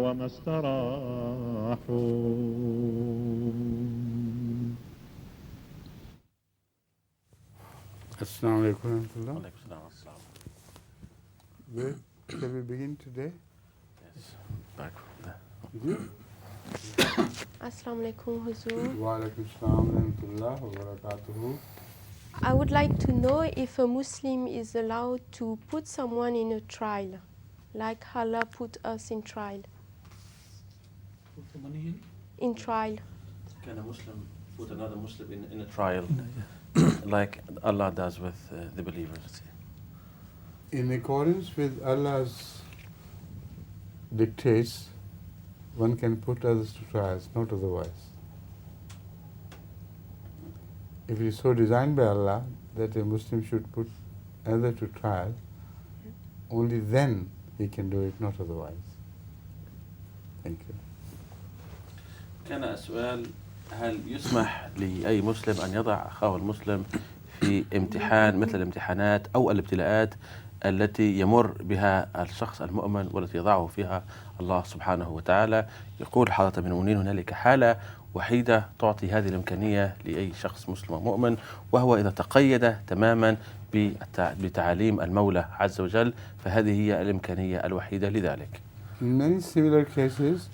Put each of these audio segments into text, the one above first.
وما استراحوا. Assalamu alaikum warahmatullah. Alaikum salam. Where shall we begin today? Yes, back from there. Assalamu alaikum, Huzur. Wa alaikum salam warahmatullah wabarakatuh. I would like to know if a Muslim is allowed to put someone in a trial, like Allah put us in trial. Put the money In trial. Can a Muslim put another Muslim in a trial, like Allah does with the believers? In accordance with Allah's dictates, one can put others to trials, not otherwise. If it is so designed by Allah that a Muslim should put another to trial, only then he can do it, not otherwise. Thank you. كان السؤال: هل يسمح لأي مسلم أن يضع أخاه المسلم في امتحان مثل الامتحانات أو الابتلاءات التي يمر بها الشخص المؤمن والتي يضعه فيها الله سبحانه وتعالى؟ يقول حضرة من المؤمنين: هنالك حالة وحيدة تعطي هذه الإمكانية لأي شخص مسلم ومؤمن، وهو إذا تقيد تماما بتعاليم المولى عز وجل، فهذه هي الإمكانية الوحيدة لذلك. In many similar cases,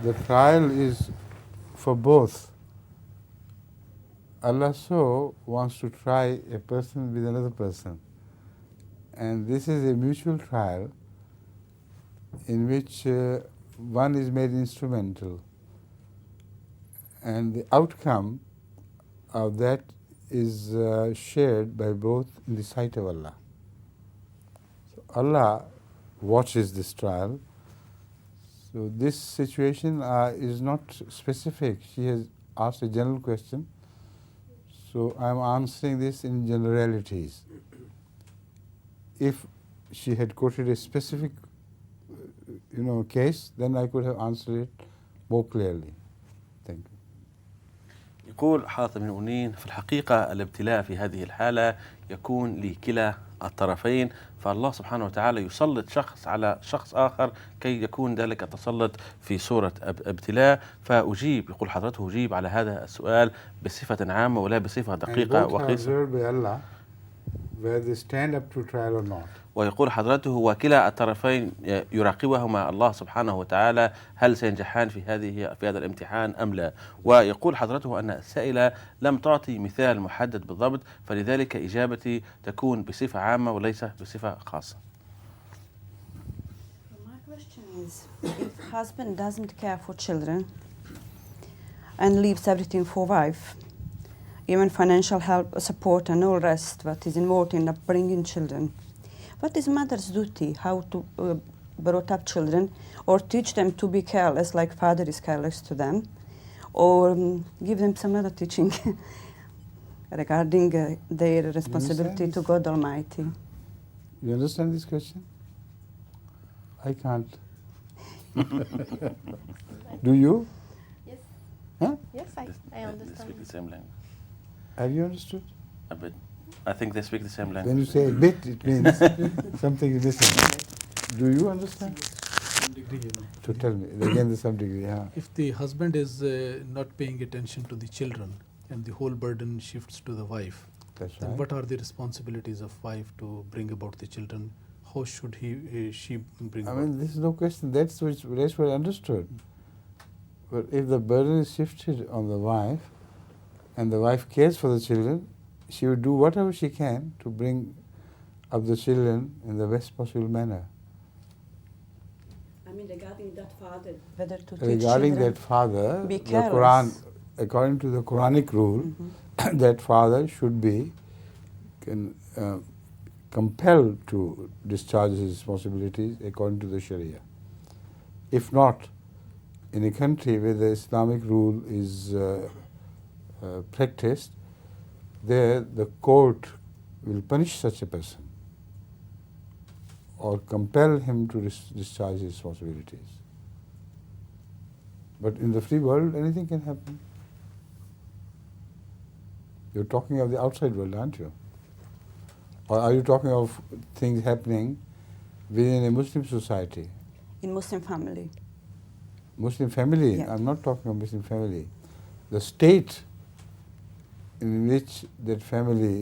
the trial is for both. Allah so wants to try a person with another person. And this is a mutual trial in which one is made instrumental. And the outcome of that is shared by both in the sight of Allah. So Allah watches this trial. So this situation is not specific. She has asked a general question. So I am answering this in generalities. If she had quoted a specific case, then I could have answered it more clearly. Thank you. يقول حضرة من المؤمنين: في الحقيقة الابتلاء في هذه الحالة يكون لكلا الطرفين، فالله سبحانه وتعالى يسلط شخص على شخص آخر كي يكون ذلك التسلط في صورة ابتلاء. فأجيب، يقول حضرته، أجيب على هذا السؤال بصفة عامة ولا بصفة دقيقة وخيصة. Where they stand up to trial or not. ويقول حضرته: وكلا الطرفين يراقبهما الله سبحانه وتعالى هل سينجحان في هذا الامتحان أم لا. ويقول حضرته أن السائلة لم تعطي مثال محدد بالضبط، فلذلك إجابتي تكون بصفة عامة وليس بصفة خاصة. My question is, if husband doesn't care for children and leaves everything for wife, even financial help, support and all rest that is involved in upbringing children, what is mother's duty? How to brought up children, or teach them to be careless like father is careless to them, or give them some other teaching regarding their responsibility to God Almighty? You understand this question? I can't. Do you? Yes. Huh? Yes, I They understand. speak the same language. Have you understood? A bit. I think they speak the same When language. you say a bit, it means something is missing. Do you understand? some degree, So tell me, again the some degree. If the husband is not paying attention to the children and the whole burden shifts to the wife, That's then right. what are the responsibilities of wife to bring about the children? How should she bring I about? mean, this is no question. That's what I understood. But if the burden is shifted on the wife, and the wife cares for the children, she would do whatever she can to bring up the children in the best possible manner. I mean, regarding that father, whether to teach Regarding children, that father, be the careless. Quran, according to the Quranic rule, that father should be compelled to discharge his responsibilities according to the Sharia. If not, in a country where the Islamic rule is practiced, there the court will punish such a person or compel him to discharge his responsibilities. But in the free world, anything can happen. You're talking of the outside world, aren't you? Or are you talking of things happening within a Muslim society? in Muslim family. Muslim family, Yeah. I'm not talking of Muslim family. The state in which that family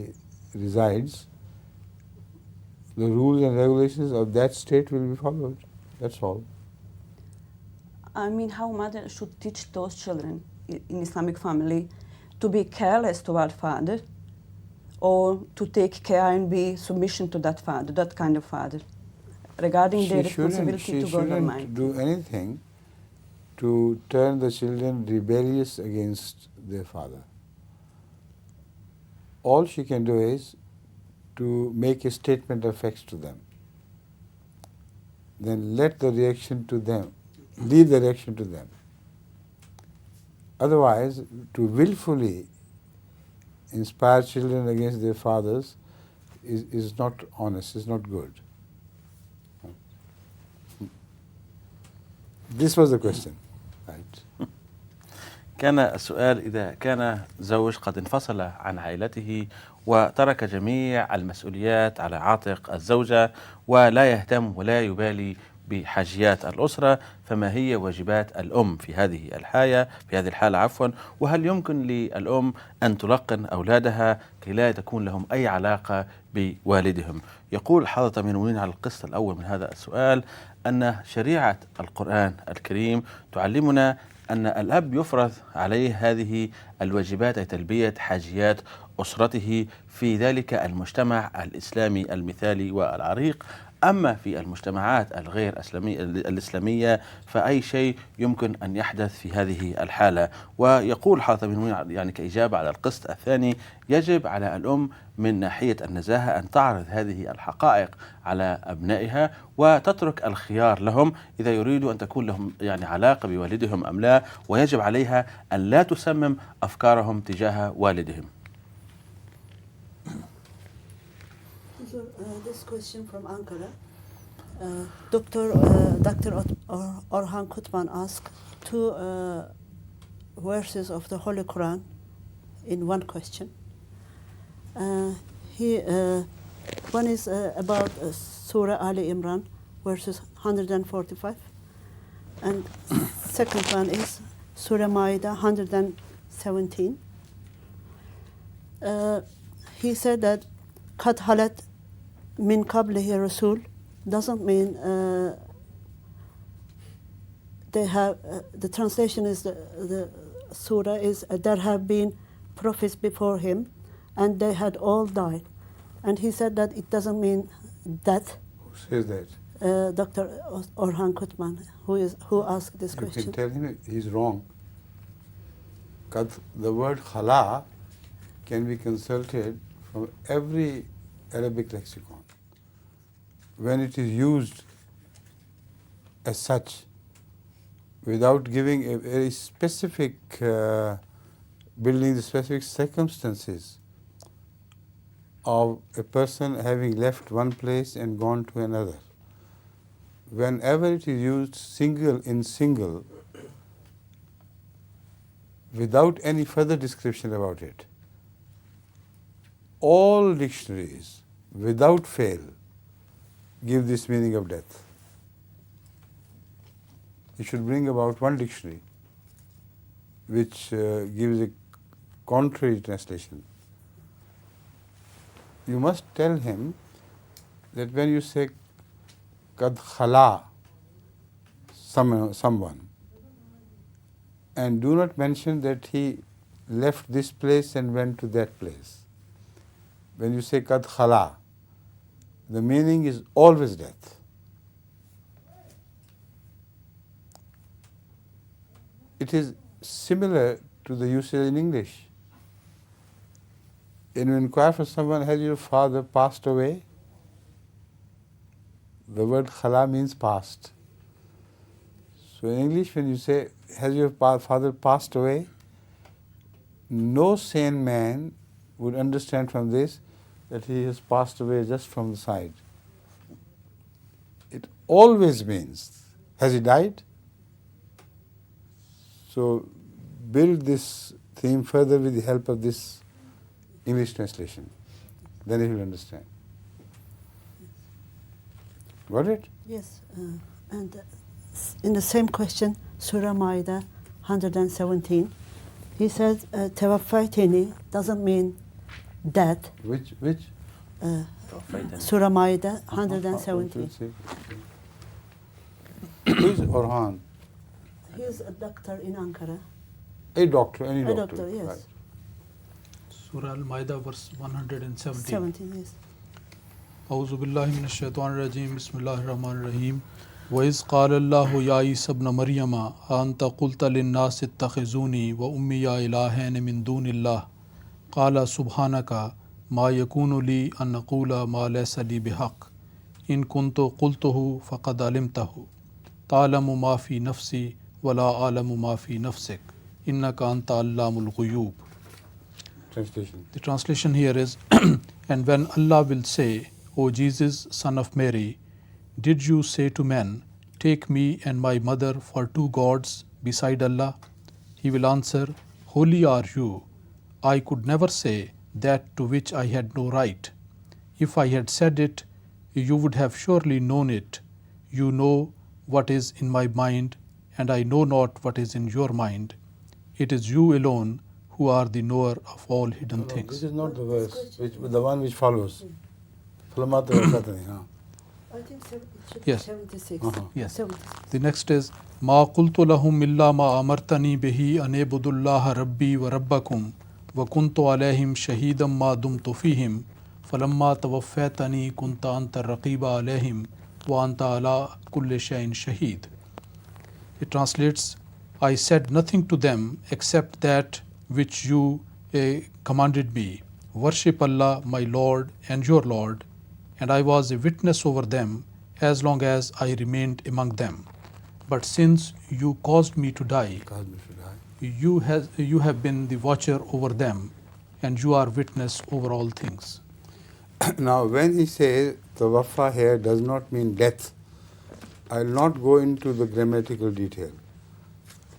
resides, the rules and regulations of that state will be followed. That's all. I mean, how mother should teach those children in Islamic family to be careless toward father, or to take care and be submission to that father, that kind of father, regarding their responsibility to God Almighty. She shouldn't do anything to turn the children rebellious against their father. All she can do is to make a statement of facts to them. Then let the reaction to them, leave the reaction to them. Otherwise, to willfully inspire children against their fathers is not honest, is not good. This was the question. Right. كان السؤال إذا كان زوج قد انفصل عن عائلته وترك جميع المسؤوليات على عاتق الزوجة ولا يهتم ولا يبالي بحاجيات الأسرة، فما هي واجبات الأم في هذه الحالة وهل يمكن للأم أن تلقن أولادها كي لا تكون لهم أي علاقة بوالدهم؟ يقول حضرة أمير المؤمنين على القسط الأول من هذا السؤال أن شريعة القرآن الكريم تعلمنا أن الأب يفرض عليه هذه الواجبات أي تلبية حاجيات أسرته في ذلك المجتمع الإسلامي المثالي والعريق. أما في المجتمعات الغير الإسلامية فأي شيء يمكن أن يحدث في هذه الحالة. ويقول حضرة المؤمنين يعني كإجابة على القسط الثاني يجب على الأم من ناحية النزاهة أن تعرض هذه الحقائق على أبنائها وتترك الخيار لهم إذا يريدوا أن تكون لهم يعني علاقة بوالدهم أم لا، ويجب عليها أن لا تسمم أفكارهم تجاه والدهم. This question from Ankara. Dr. Orhan Kutman asked two verses of the Holy Quran in one question. One is about Surah Ali Imran, verses 145, and second one is Surah Ma'idah 117. He said that Qad halat min qablihi rasul doesn't mean they have the translation is the surah is there have been prophets before him and they had all died, and he said that it doesn't mean that. Who says that? Dr. Orhan Kutman, who asked this question. You can tell him he's wrong. The word khala can be consulted from every Arabic lexicon. When it is used as such, without giving a very specific, building the specific circumstances of a person having left one place and gone to another. Whenever it is used single, without any further description about it, all dictionaries, without fail, give this meaning of death. You should bring about one dictionary which gives a contrary translation. You must tell him that when you say Qad khala someone, and do not mention that he left this place and went to that place. When you say Qad khala, the meaning is always death. It is similar to the usage in English. When you inquire for someone, has your father passed away? The word khala means past. So in English, when you say, has your father passed away? No sane man would understand from this that he has passed away just from the side. It always means, has he died? So build this theme further with the help of this English translation. Then he will understand. Got it? Yes, and in the same question, Surah Maida 117, he says, Tawaffaytini doesn't mean death. Which? Surah Maida 117. Who is Orhan? He is a doctor in Ankara. A doctor, any A doctor. doctor, yes. Right. Surah Al-Ma'idah verse 117. 17, yes. أعوذ بالله من الشيطان الرجيم بسم الله الرحمن الرحيم وإذ قال الله يا عيسى ابن مريم أأنت قلت للناس اتخذوني وأمي إلهين من دون الله قال سبحانك ما يكون لي أن أقول ما ليس لي بحق إن كنت قلته فقد علمته تعلم ما في نفسي ولا أعلم ما في نفسك إنك أنت علام الغيوب. Translation. The translation here is, and when Allah will say, O Jesus, son of Mary, did you say to men, take me and my mother for two gods beside Allah? He will answer, holy are you. I could never say that to which I had no right. If I had said it, you would have surely known it. You know what is in my mind, and I know not what is in your mind. It is you alone who are the knower of all hidden No, things. this is not the verse, the one which follows. فَلَمَّا تَوَفَّتْنِي, huh? I think it should Yes. be 76. Yes. 76. The next is ما قلت لهم إلا ما أمرتني به أن اعبدوا الله ربي وربكم وكنت عليهم شهيدا ما دمت فيهم فلما توفيتني كنت أنت الرقيب عليهم وأنت على كل شيء شهيد. It translates, I said nothing to them except that which you commanded me. Worship Allah, my Lord and your Lord, and I was a witness over them as long as I remained among them. But since you caused me to die, you have been the watcher over them, and you are witness over all things. Now, when he says tawaffa here does not mean death, I'll not go into the grammatical detail.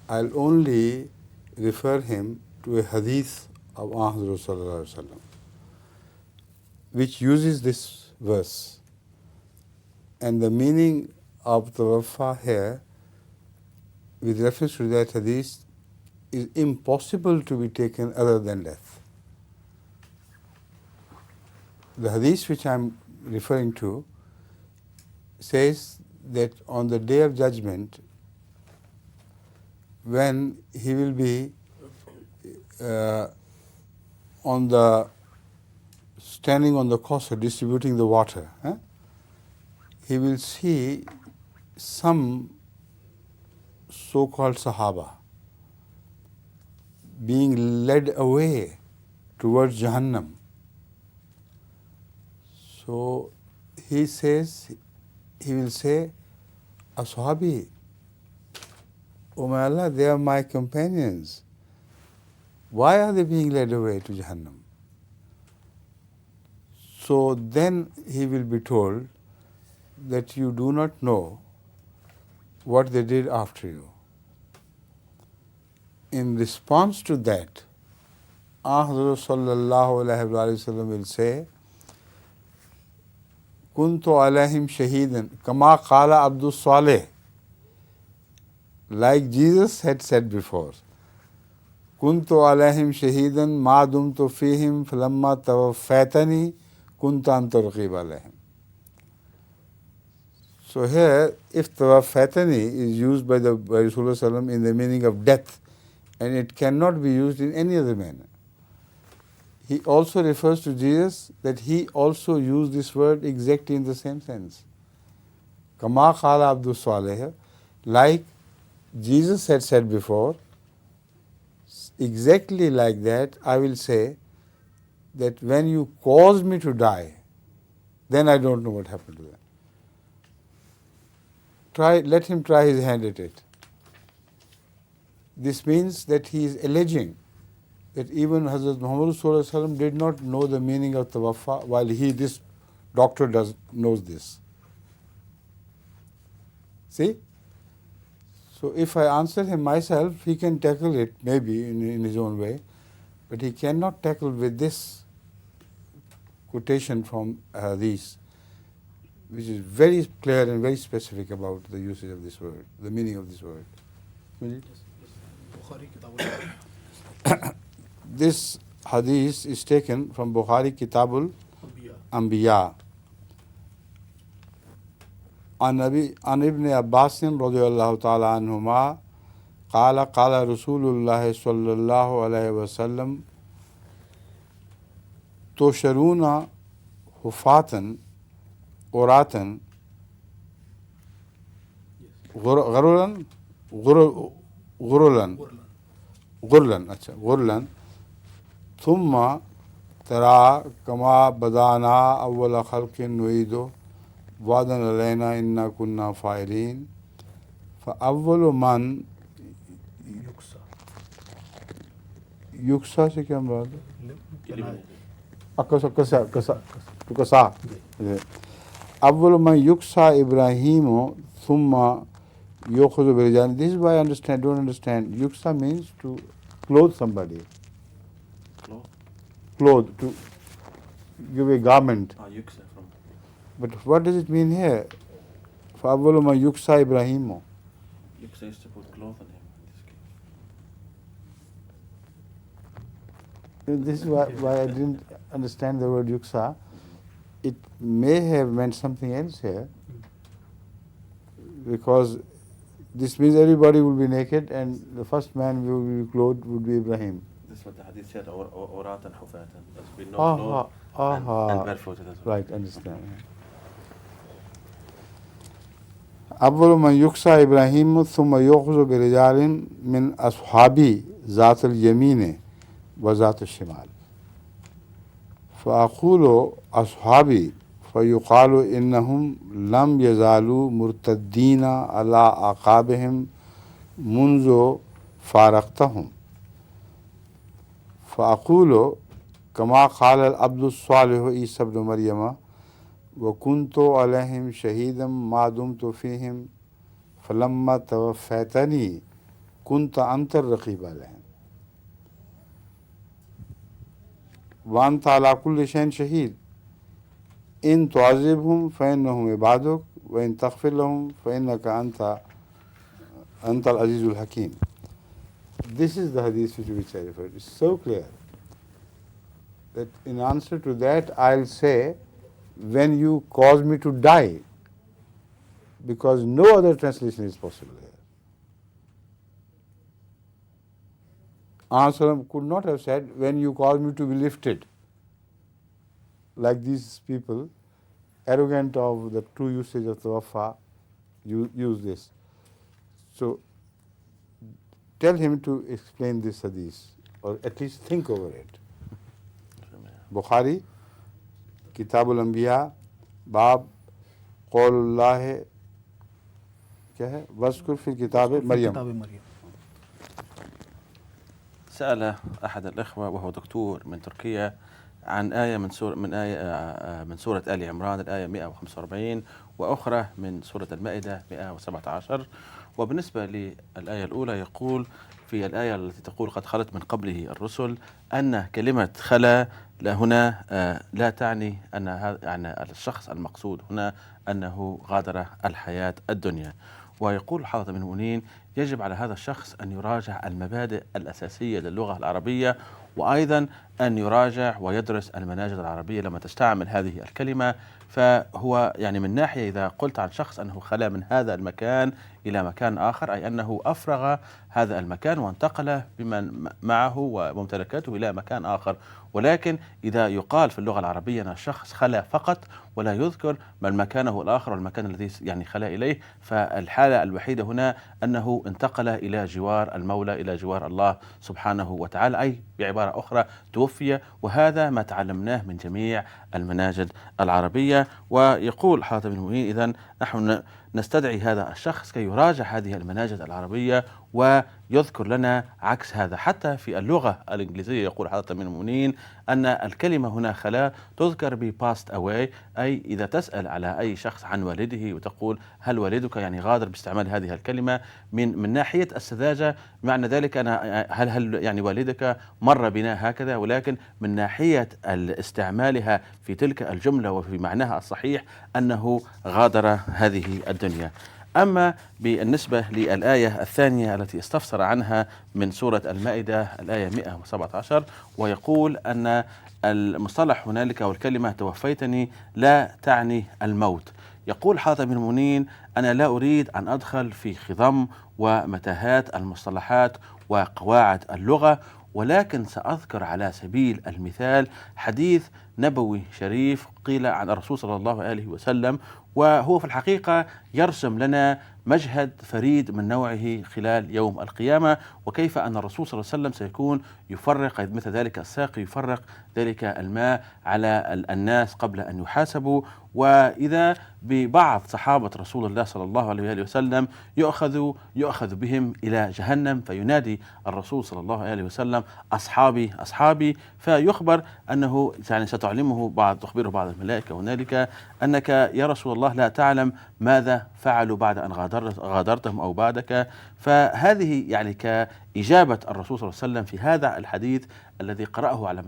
I'll only refer him to a hadith of Hazrat Sallallahu Alaihi Wasallam, which uses this verse. And the meaning of tawaffa here, with reference to that hadith, is impossible to be taken other than death. The hadith which I'm referring to says that on the day of judgment, when he will be standing on the Kausar distributing the water, he will see some so-called Sahaba being led away towards Jahannam. So he will say, Ashabi, O my Allah, they are my companions. Why are they being led away to Jahannam? So then he will be told that you do not know what they did after you. In response to that, Hazrat Sallallahu Alaihi Wasallam will say, Kuntu alayhim shaheedan, kama qala Abdul Saleh. Like Jesus had said before, Kuntu alayhim shaheedan ma dumtu fihim falamma tawaffaytani kuntu anta raqib alayhim. So here, if tawaffaytani is used by Rasulullah in the meaning of death, and it cannot be used in any other manner. He also refers to Jesus that he also used this word exactly in the same sense. Kama qala Abdul Saleh, like Jesus had said before, exactly like that, I will say that when you caused me to die, then I don't know what happened to them. Let him try his hand at it. This means that he is alleging that even Hazrat Muhammad Sallallahu Alaihi Wasallam did not know the meaning of tawaffa, while this doctor knows this. See? So if I answer him myself, he can tackle it maybe in his own way, but he cannot tackle with this quotation from hadith, which is very clear and very specific about the usage of this word, the meaning of this word. This hadith is taken from Bukhari Kitabul Anbiya. عن ابن عباس رضي الله تعالى عنهما قال قال رسول الله صلى الله عليه وسلم تشرون حفاة عراة غرلا ثم ترى كما بدانا أول خلق نعيده وعدا علينا إنا كنا فاعلين فأول من युक्सा से क्या बात है? कसा अव्वल में युक्सा इब्राहिम सुम्मा योखुज़ बिरजान. This is why I don't understand. Yuksa means to clothe somebody. Clothe, to give a garment. Yuksa from. But what does it mean here? فأول ما يكسى إبراهيم. Yuksa is to put cloth on him in this case. This is why I didn't understand the word yuksa. It may have meant something else here, because this means everybody will be naked and the first man who will be clothed would be Ibrahim. This is what the hadith said, Uratan Hufatan. There's been no clothes and barefooted as well. Right, understand. أول من يكسى إبراهيم ثم يأخذ برجال من أصحابي ذات اليمين وذات الشمال فأقول أصحابي فيقال إنهم لم يزالوا مرتدين على أعقابهم منذ فارقتهم فأقول كما قال العبد الصالح عيسى بن مريم وكنت عليهم شهيدا ما دمت فيهم فلما توفيتني كنت أنت الرقيب عليهم وأنت على كل شيء شهيد إن تعذبهم فإنهم عبادك وإن تغفر لهم فإنك أنت العزيز الحكيم. This is the hadith which I referred. It's so clear that in answer to that I'll say, when you cause me to die, because no other translation is possible here. Ansalam could not have said, when you cause me to be lifted, like these people, arrogant of the true usage of the wafa, use this. So tell him to explain this hadith, or at least think over it. Bukhari किताबुल अंबिया बाब कौलुल्लाह क्या है वज़कुर fill किताब Maryam. سأل أحد الإخوة وهو دكتور من تركيا عن آية من سورة آل عمران الآية 145 وأخرى من سورة المائدة 117. وبالنسبة للآية الأولى يقول في الآية التي تقول قد خلت من قبله الرسل أن كلمة خلا هنا لا تعني أن الشخص المقصود هنا أنه غادر الحياة الدنيا. ويقول حضرة من المؤمنين يجب على هذا الشخص أن يراجع المبادئ الأساسية للغة العربية، وأيضا أن يراجع ويدرس المناجد العربية لما تستعمل هذه الكلمة. فهو يعني من ناحية إذا قلت عن شخص أنه خلا من هذا المكان إلى مكان آخر، أي أنه أفرغ هذا المكان وانتقل بمن معه وممتلكاته إلى مكان آخر. ولكن إذا يقال في اللغة العربية أن الشخص خلا فقط ولا يذكر ما مكانه الآخر والمكان الذي يعني خلا إليه، فالحالة الوحيدة هنا أنه انتقل إلى جوار المولى، إلى جوار الله سبحانه وتعالى، أي بعبارة أخرى توفي. وهذا ما تعلمناه من جميع المناجد العربية. ويقول حاتم المؤمنين إذن نحن نستدعي هذا الشخص كي يراجع هذه المناهج العربية ويذكر لنا عكس هذا. حتى في اللغة الإنجليزية يقول حضرة أمير المؤمنين أن الكلمة هنا خلا تذكر ب passed away، أي إذا تسأل على أي شخص عن والده وتقول هل والدك، يعني غادر باستعمال هذه الكلمة من ناحية السذاجة، معنى ذلك أنا هل يعني والدك مر بنا هكذا، ولكن من ناحية استعمالها في تلك الجملة وفي معناها الصحيح أنه غادر هذه الدنيا. أما بالنسبة للآية الثانية التي استفسر عنها من سورة المائدة، الآية 117، ويقول أن المصطلح هنالك والكلمة توفيتني لا تعني الموت. يقول حضرة أمير المؤمنين أنا لا أريد أن أدخل في خضم ومتاهات المصطلحات وقواعد اللغة، ولكن سأذكر على سبيل المثال حديث نبوي شريف قيل عن الرسول صلى الله عليه وسلم، وهو في الحقيقة يرسم لنا مشهد فريد من نوعه خلال يوم القيامة، وكيف أن الرسول صلى الله عليه وسلم سيكون يفرق مثل ذلك الساقي يفرق ذلك الماء على الناس قبل أن يحاسبوا، وإذا ببعض صحابة رسول الله صلى الله عليه وسلم يؤخذ بهم إلى جهنم، فينادي الرسول صلى الله عليه وسلم أصحابي أصحابي، فيخبر أنه يعني تخبره بعض الملائكة هنالك أنك يا رسول الله لا تعلم ماذا فعلوا بعد أن غادرتهم أو بعدك. فهذه يعني كإجابة الرسول صلى الله عليه وسلم في هذا الحديث الذي قرأه على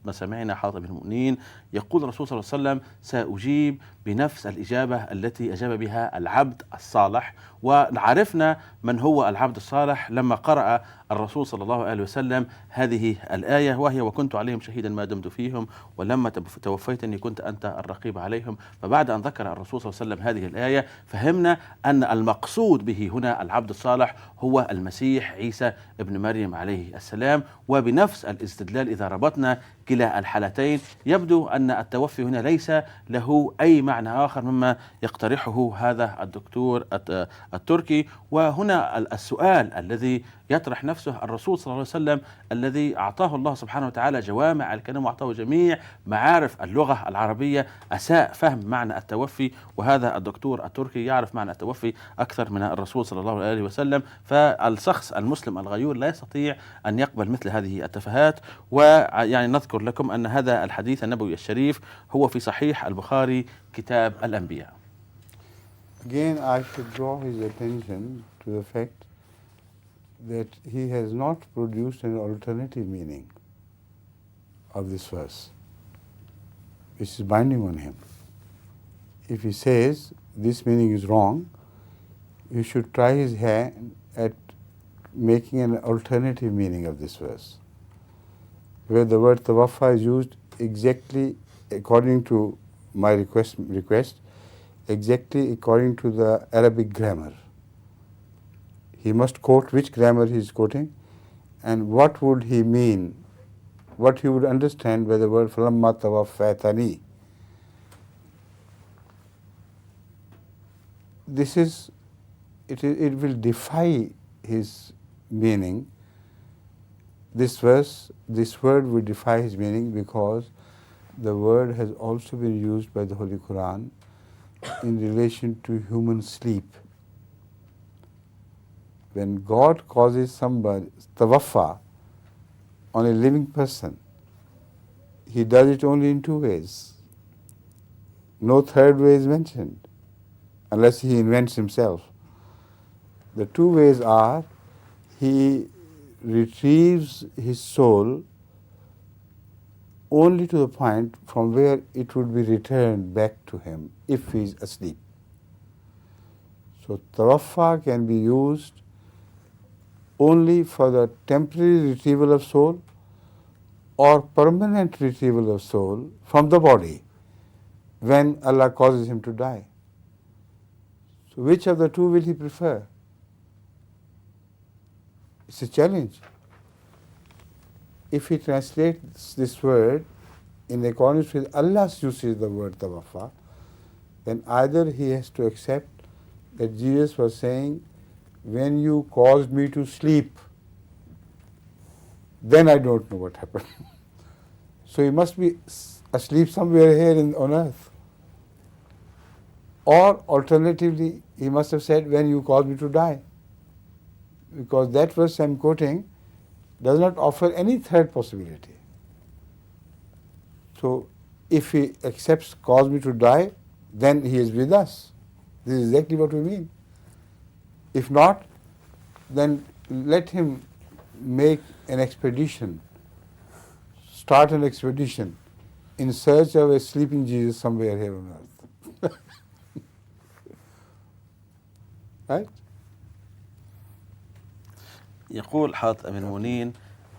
مسامعنا حاضر بن المؤمنين. يقول الرسول صلى الله عليه وسلم سأجيب بنفس الإجابة التي أجاب بها العبد الصالح، وعرفنا من هو العبد الصالح لما قرأ الرسول صلى الله عليه وسلم هذه الآية، وهي وكنت عليهم شهيدا ما دمت فيهم ولما توفيتني كنت أنت الرقيب عليهم. فبعد أن ذكر الرسول صلى الله عليه وسلم هذه الآية فهمنا أن المقصود به هنا العبد الصالح هو المسيح عيسى ابن مريم عليه السلام. وبنفس الاستدلال إذا ربطنا كلا الحالتين يبدو أن التوفي هنا ليس له أي معنى آخر مما يقترحه هذا الدكتور التركي. وهنا السؤال الذي يطرح نفسه الرسول صلى الله عليه وسلم الذي أعطاه الله سبحانه وتعالى جوامع الكلم وأعطاه جميع معارف اللغة العربية، أساء فهم معنى التوفي، وهذا الدكتور التركي يعرف معنى التوفي أكثر من الرسول صلى الله عليه وسلم. فالشخص المسلم الغيور لا يستطيع أن يقبل مثل هذه التفاهات. ويعني نذكر لكم أن هذا الحديث النبوي الشريف هو في صحيح البخاري كتاب الأنبياء. Again, I should draw his attention to the fact that he has not produced an alternative meaning of this verse, which is binding on him. If he says this meaning is wrong, he should try his hand at making an alternative meaning of this verse, where the word tawaffa is used exactly according to my request, exactly according to the Arabic grammar. He must quote which grammar he is quoting and what would he mean, what he would understand by the word falamma tawaffatani. It will defy his meaning. This verse, this word will defy his meaning because the word has also been used by the Holy Quran in relation to human sleep. When God causes somebody tawaffa on a living person, he does it only in two ways. No third way is mentioned unless he invents himself. The two ways are he retrieves his soul only to the point from where it would be returned back to him if he is asleep. So tawaffa can be used only for the temporary retrieval of soul or permanent retrieval of soul from the body when Allah causes him to die. So which of the two will he prefer? It's a challenge. If he translates this word in accordance with Allah's usage of the word tawaffa, then either he has to accept that Jesus was saying, when you caused me to sleep, then I don't know what happened. So he must be asleep somewhere here on earth. Or alternatively, he must have said, when you cause me to die. Because that verse I'm quoting does not offer any third possibility. So, if he accepts cause me to die, then he is with us. This is exactly what we mean. If not, then let him make an expedition, start an expedition in search of a sleeping Jesus somewhere here on earth. Right? يقول حضرة أمير المؤمنين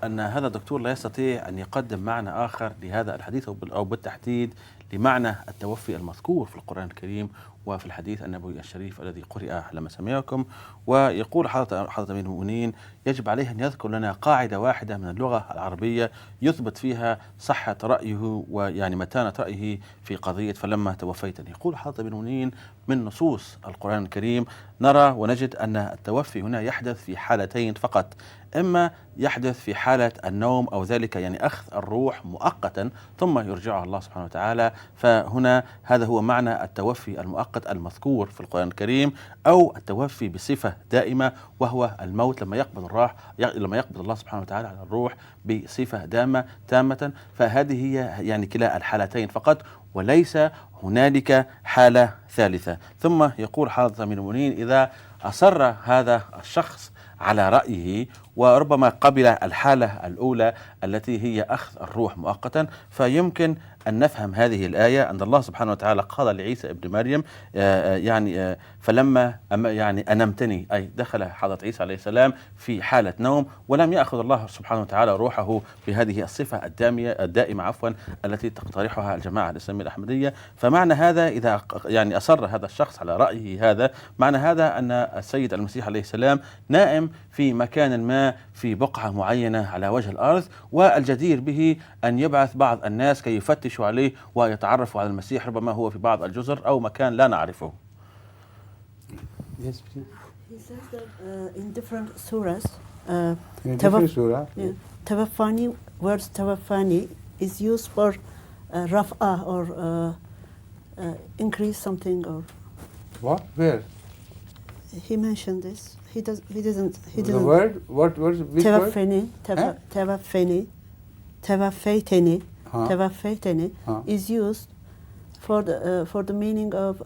أن هذا الدكتور لا يستطيع أن يقدم معنى آخر لهذا الحديث أو بالتحديد لمعنى التوفي المذكور في القرآن الكريم وفي الحديث النبوي الشريف الذي قرئ لما سمعكم. ويقول حضرة أمير المؤمنين يجب عليه أن يذكر لنا قاعدة واحدة من اللغة العربية يثبت فيها صحة رأيه ويعني متانة رأيه في قضية فلما توفيتني. يقول حضرة أمير المؤمنين من نصوص القرآن الكريم نرى ونجد أن التوفي هنا يحدث في حالتين فقط، إما يحدث في حالة النوم أو ذلك يعني أخذ الروح مؤقتا ثم يرجعها الله سبحانه وتعالى، فهنا هذا هو معنى التوفي المؤقت المذكور في القرآن الكريم، أو التوفي بصفة دائمة وهو الموت لما يقبض الله سبحانه وتعالى على الروح بصفة دامة تامة. فهذه هي يعني كلا الحالتين فقط وليس هنالك حالة ثالثة. ثم يقول حضرة أمير المؤمنين إذا أصر هذا الشخص على رأيه وربما قبل الحالة الأولى التي هي أخذ الروح مؤقتا، فيمكن أن نفهم هذه الآية أن الله سبحانه وتعالى قال لعيسى ابن مريم فلما يعني أنمتني، أي دخل حضرة عيسى عليه السلام في حالة نوم ولم يأخذ الله سبحانه وتعالى روحه بهذه الصفة الدائمة التي تقترحها الجماعة الإسلامية الأحمدية. فمعنى هذا إذا يعني أصر هذا الشخص على رأيه هذا، معنى هذا أن السيد المسيح عليه السلام نائم في مكان ما في بقعة معينة على وجه الأرض، والجدير به أن يبعث بعض الناس كي يفتشوا عليه ويتعرفوا على المسيح، ربما هو في بعض الجزر أو مكان لا نعرفه. Yes, please. He says that in different surahs, In a different surah. yeah, tawafani, words tawafani is used for raf'ah or increase something or. What? Where? He mentioned this. He didn't. The word? What? Which word? Tawafani, tawafani, tawafaytani, tawafaytani is used for the meaning of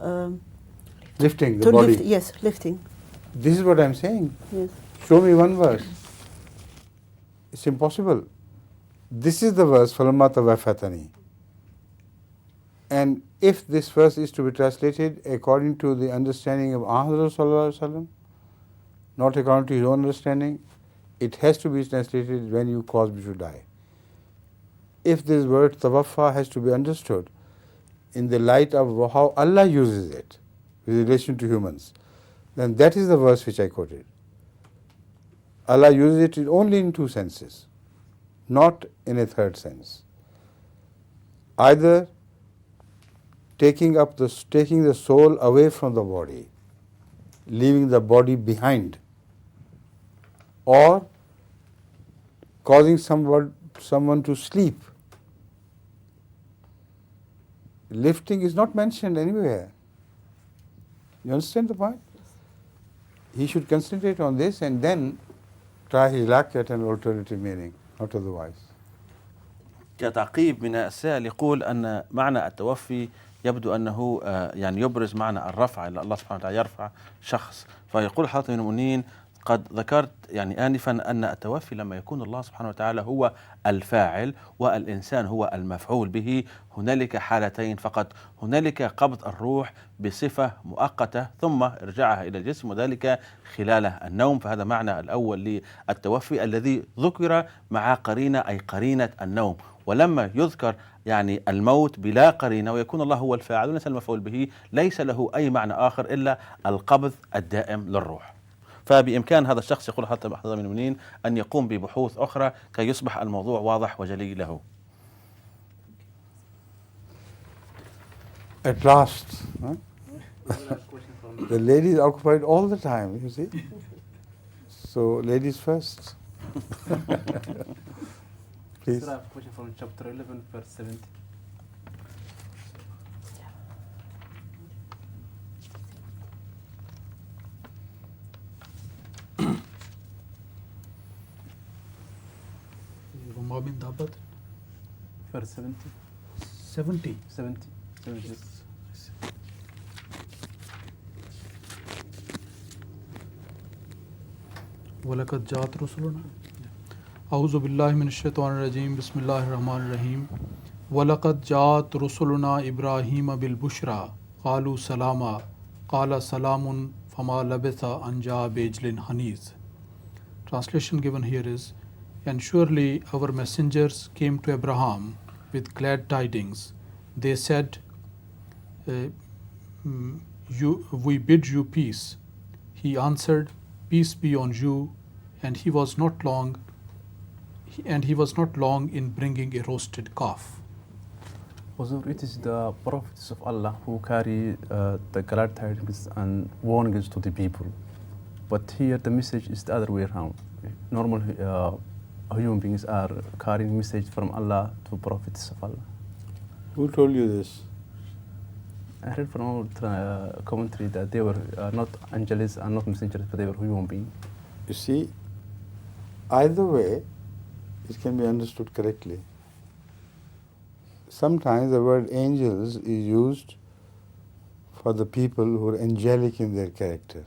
Lifting the to body. lift. Yes, lifting. This is what I'm saying. Yes. Show me one verse. It's impossible. This is the verse, فَلَمَّا تَوَفَّتَنِي. And if this verse is to be translated according to the understanding of Ahmad Sallallahu Alaihi Wasallam, not according to his own understanding, it has to be translated when you cause me to die. If this word tawaffa has to be understood in the light of how Allah uses it with relation to humans, then that is the verse which I quoted. Allah uses it only in two senses, not in a third sense. Either taking the soul away from the body, leaving the body behind, or causing someone to sleep. Lifting is not mentioned anywhere. You understand the point? He should concentrate on this and then try his luck at an alternative meaning, not otherwise. كتعقيب من السائل يقول أن معنى التوفي يبدو أنه يعني يبرز معنى الرفع، إلى الله سبحانه وتعالى يرفع شخص. فيقول حضرة المؤمنين قد ذكرت يعني آنفا أن التوفي لما يكون الله سبحانه وتعالى هو الفاعل والإنسان هو المفعول به، هنالك حالتين فقط، هنالك قبض الروح بصفة مؤقتة ثم إرجاعها إلى الجسم وذلك خلال النوم. فهذا معنى الأول للتوفي الذي ذكر مع قرينة أي قرينة النوم، ولما يذكر يعني الموت بلا قرينة ويكون الله هو الفاعل والإنسان المفعول به ليس له أي معنى آخر إلا القبض الدائم للروح. فبإمكان هذا الشخص يقول حتى حضرة المؤمنين أن يقوم ببحوث أخرى كي يصبح الموضوع واضح وجلي له. At last, the ladies occupied all the time, you see. So, ladies first. Please. Sir, I have a question from chapter 11, verse 70. Robin Dabat? Verse 70. 70. 70. 70. वलकद जात रसुलना अऊज़ु बिल्लाहि मिनश शैतानिर रजीम बिस्मिल्लाहिर रहमानिर रहीम वलकद जात रसुलना Ibrahim bill Bushra क़ालू सलामा क़ाला सलामुन फमा लबिसा अन जा बिजलिन honeys. Translation given here is, and surely our messengers came to Abraham with glad tidings. They said, we bid you peace. He answered, peace be on you, and he was not long in bringing a roasted calf. Also, it is the prophets of Allah who carry the glad tidings and warnings to the people. But here the message is the other way around. Normal human beings are carrying message from Allah to prophets of Allah. Who told you this? I read from our commentary that they were not angels and not messengers, but they were human beings. You see, either way, it can be understood correctly. Sometimes the word angels is used for the people who are angelic in their character,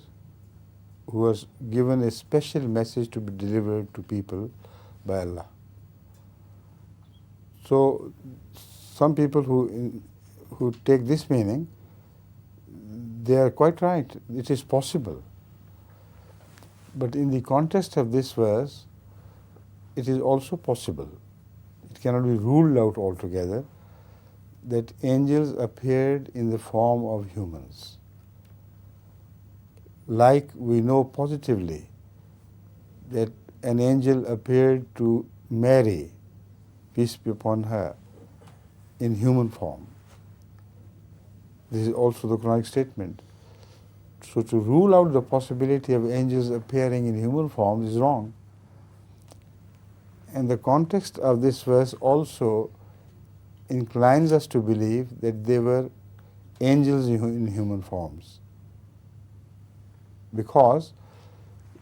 who was given a special message to be delivered to people by Allah. So some people who take this meaning, they are quite right. It is possible. But in the context of this verse, it is also possible. It cannot be ruled out altogether that angels appeared in the form of humans. Like we know positively that an angel appeared to Mary, peace be upon her, in human form. This is also the Quranic statement. So to rule out the possibility of angels appearing in human form is wrong. And the context of this verse also inclines us to believe that they were angels in human forms. Because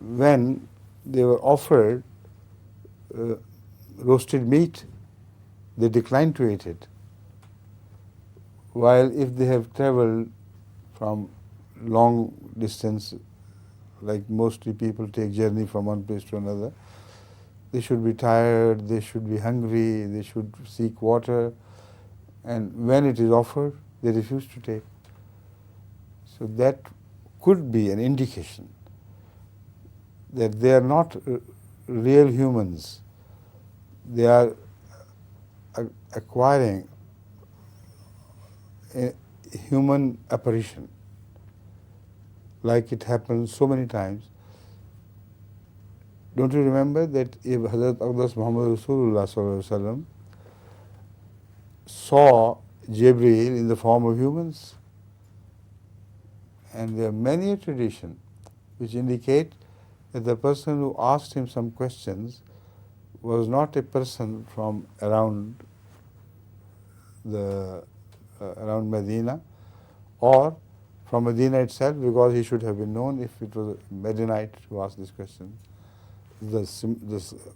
when they were offered roasted meat, they declined to eat it. While if they have traveled from long distance, like mostly people take journey from one place to another, they should be tired, they should be hungry, they should seek water, and when it is offered, they refuse to take. So that could be an indication that they are not real humans. They are acquiring a human apparition, like it happens so many times. Don't you remember that if Hazrat Aqdas Muhammad Rasulullah saw Jibreel in the form of humans? And there are many traditions which indicate that the person who asked him some questions was not a person from around around Medina or from Medina itself, because he should have been known if it was a Medinite who asked this question,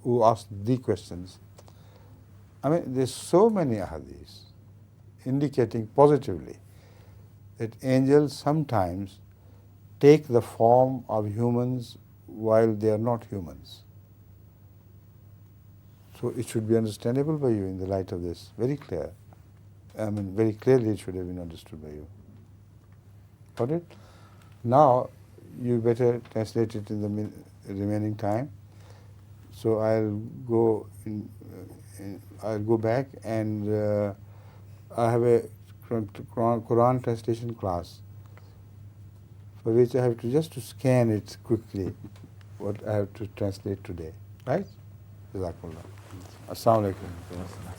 who asked the questions. I mean, there's so many ahadiths indicating positively that angels sometimes take the form of humans while they are not humans. So it should be understandable by you in the light of this, very clear. I mean, very clearly it should have been understood by you. Got it? Now, you better translate it in the remaining time. So I'll go back and I have a Quran translation class for which I have to just to scan it quickly, what I have to translate today. Right? Jazakallah. Assalamu alaikum. Assalamu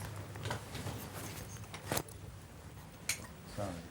alaikum.